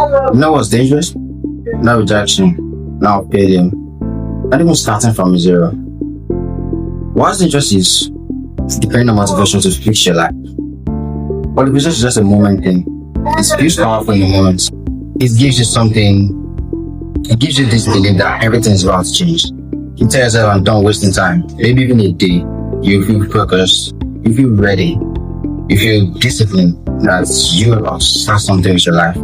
You know what's dangerous? No rejection, no failure, not even starting from zero. What's dangerous is depending on motivation to fix your life. Motivation is just a moment thing. It feels powerful in the moment. It gives you something, it gives you this belief that everything is about to change. You tell yourself, I'm done wasting time. Maybe even a day, you feel focused, you feel ready, you feel disciplined that you're about to start something with your life.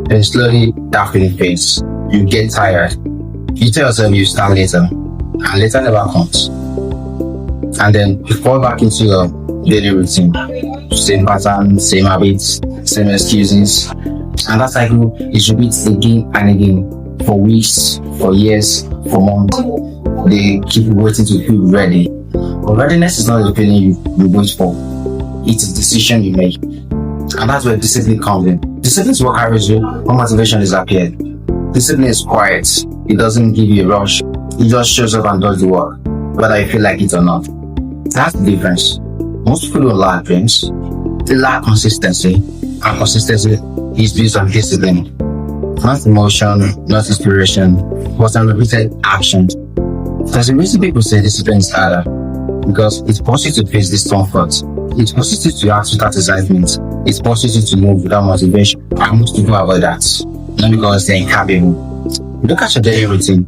Then slowly that feeling fades. You get tired. You tell yourself you start later, and later never comes. And then you fall back into your daily routine. Same pattern, same habits, same excuses. And that cycle is repeats again and again for weeks, for years, for months. They keep waiting to feel ready. But readiness is not the feeling you wait for. It's a decision you make. And that's where discipline comes in. Discipline is what carries you when motivation disappears. Discipline is quiet. It doesn't give you a rush. It just shows up and does the work, whether you feel like it or not. That's the difference. Most people don't lack dreams. They lack consistency. And consistency is based on discipline. Not emotion, not inspiration, but on repeated action. There's a reason people say discipline is harder. Because it forces you to face discomfort. It forces you to act without excitement. It forces you to move without motivation. And most people avoid that. Not because they're incapable. Look at your daily routine.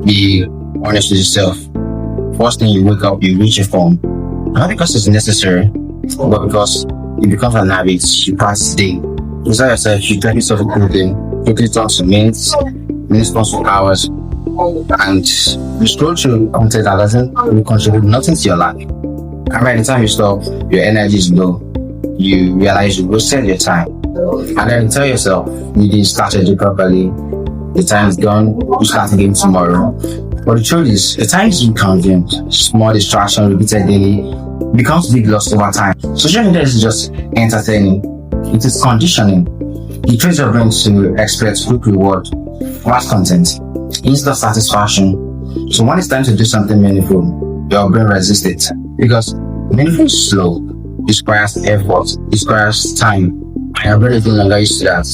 Be honest with yourself. First thing you wake up, you reach your phone. Not because it's necessary, but because it becomes an habit. You pass the day. You tell yourself, you tell yourself a good thing. Quickly turn to minutes turns to hours. And you scroll through content that doesn't really contribute nothing to your life. And by the time you stop, your energy is low. You realize you wasted your time. And then you tell yourself, you didn't start your day properly. The time is gone, you start again tomorrow. But the truth is, the time is inconvenient. Small distraction repeated daily becomes big loss over time. Social media is just entertaining. It is conditioning. It trains your brain to expect quick reward, fast content, instant satisfaction. So when it's time to do something meaningful, your brain resists it. Because meaningful is slow, it requires effort, it requires time, and your brain is no longer used to that.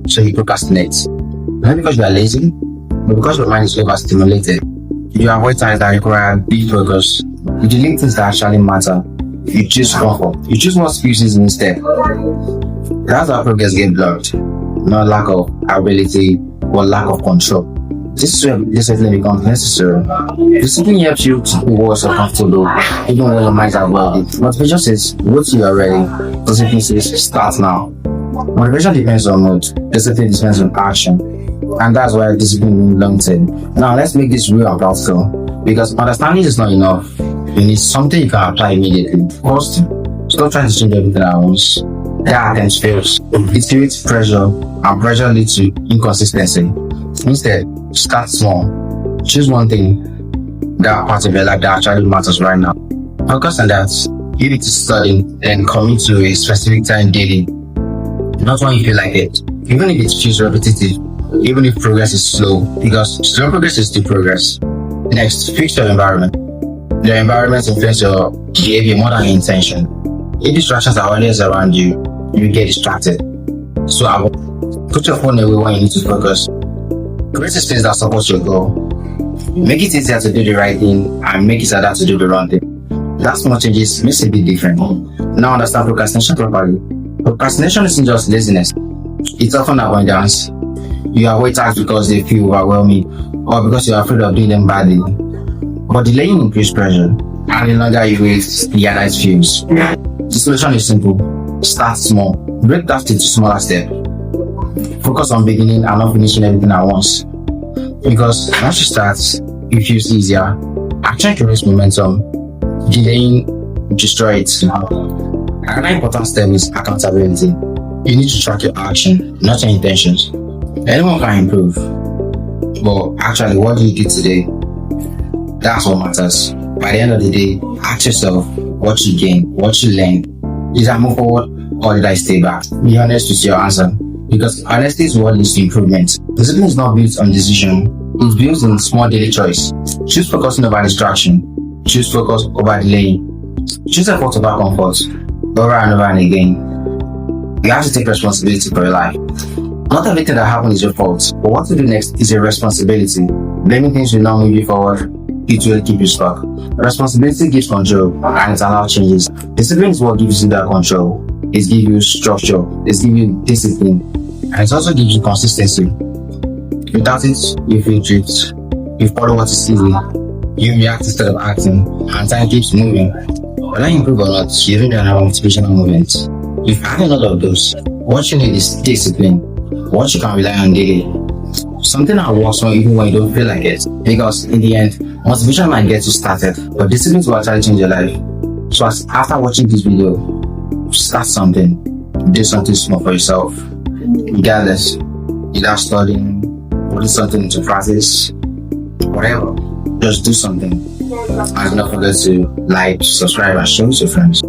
So you procrastinate. Not because you are lazy, but because your mind is overstimulated. You avoid tasks that require big focus. You delete things that actually matter. You choose comfort. You choose what species instead. That's how progress gets blocked. Not lack of ability, but lack of control. This is where discipline becomes necessary. Discipline helps you to be more comfortable, even when your mind is avoided. Motivation says, wait till you are ready. Discipline says, start now. Motivation depends on mood. Discipline depends on action. And that's why discipline is long term. Now let's make this real and practical. Because understanding is not enough. You need something you can apply immediately. First, stop trying to change everything at once. That attempt fails. It creates pressure, and pressure leads to inconsistency. Instead, start small. Choose one thing, that part of your life that actually matters right now. Focus on that. Give it to study, then commit to a specific time daily. Not when you feel like it. Even if it feels repetitive, even if progress is slow, because slow progress is still progress. Next, fix your environment. Your environment influences your behavior more than your intention. If distractions are always around you, you get distracted. So put your phone away when you need to focus. Create a space that supports your goal. Make it easier to do the right thing and make it harder to do the wrong thing. That small changes makes a big difference. Now understand procrastination properly. Procrastination isn't just laziness. It's often avoidance. You avoid tasks because they feel overwhelming or because you're afraid of doing them badly. But delaying increases pressure, and the longer you wait, the harder it feels. The solution is simple. Start small. Break tasks into smaller steps. Focus on beginning and not finishing everything at once. Because once you start, it feels easier. Action creates momentum. Delaying destroys it. Another important step is accountability. You need to track your action, not your intentions. Anyone can improve, but actually, what do you do today? That's what matters. By the end of the day, ask yourself what you gain, what you learn. Did I move forward or did I stay back? Be honest with your answer, because honesty is what leads to improvement. Discipline is not built on decision, it's built on small daily choice. Choose focusing over distraction. Choose focus over delaying. Choose effort over comfort, over and over and again. You have to take responsibility for your life. Not everything that happens is your fault, but what to do next is your responsibility. Blaming things will not move you forward, it will keep you stuck. Responsibility gives control and it allows changes. Discipline is what gives you that control. It gives you structure, it gives you discipline, and it also gives you consistency. Without it, you feel tripped. You follow what is easy. You react instead of acting, and time keeps moving. Whether you improve or not, you don't have a motivational moment. If you have a lot of those, what you need is discipline. What you can rely on daily. Something that works for even when you don't feel like it. Because in the end, motivation might get you started, but discipline will actually change your life. So after watching this video, start something. Do something small for yourself. Regardless, either studying, putting something into practice, whatever. Just do something. And don't forget to like, subscribe, and share with your friends.